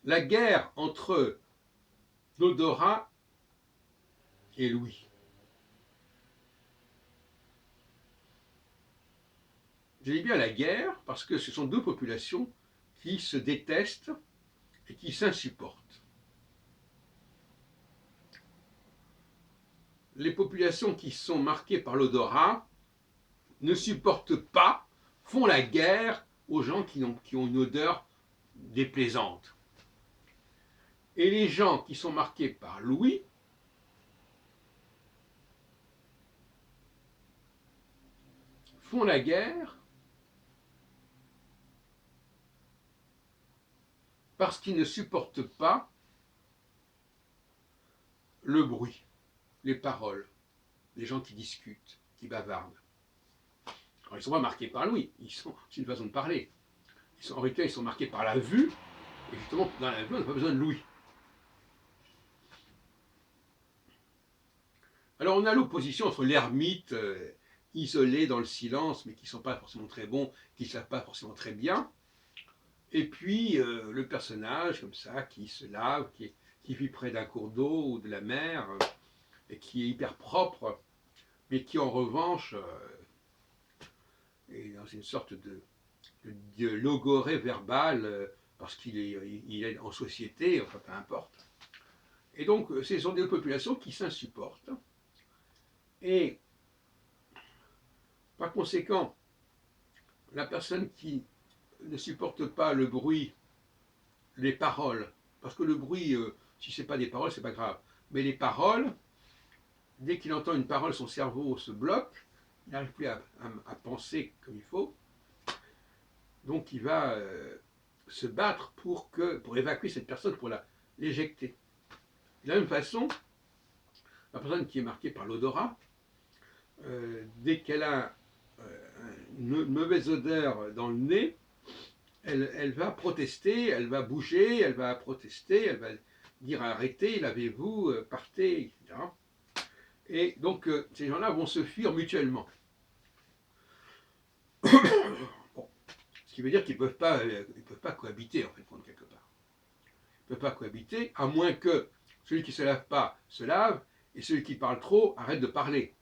la guerre entre l'odorat et l'ouïe. Je dis bien la guerre parce que ce sont deux populations qui se détestent et qui s'insupportent. Les populations qui sont marquées par l'odorat ne supportent pas, font la guerre aux gens qui ont une odeur déplaisante. Et les gens qui sont marqués par l'ouïe font la guerre parce qu'ils ne supportent pas le bruit, les paroles, les gens qui discutent, qui bavardent. Alors, ils ne sont pas marqués par l'ouïe, c'est une façon de parler. En réalité, ils sont marqués par la vue, et justement, dans la vue, on n'a pas besoin de l'ouïe. Alors, on a l'opposition entre l'ermite isolé dans le silence, mais qui ne sont pas forcément très bons, qui ne savent pas forcément très bien, et puis le personnage, comme ça, qui se lave, qui vit près d'un cours d'eau ou de la mer, et qui est hyper propre, mais qui en revanche est dans une sorte de logorée verbale, parce il est en société, enfin peu importe. Et donc, ce sont des populations qui s'insupportent. Et par conséquent, la personne qui ne supporte pas le bruit, les paroles, parce que le bruit, si ce n'est pas des paroles, c'est pas grave, mais les paroles, dès qu'il entend une parole, son cerveau se bloque, il n'arrive plus à penser comme il faut, donc il va se battre pour évacuer cette personne, pour l'éjecter. De la même façon, la personne qui est marquée par l'odorat, dès qu'elle a une mauvaise odeur dans le nez, elle va protester, elle va bouger, elle va protester, elle va dire arrêtez, lavez-vous, partez, etc. Et donc ces gens-là vont se fuir mutuellement. Bon. Ce qui veut dire qu'ils ne peuvent pas cohabiter, en fait, quelque part. Ils ne peuvent pas cohabiter, à moins que celui qui ne se lave pas se lave, et celui qui parle trop arrête de parler.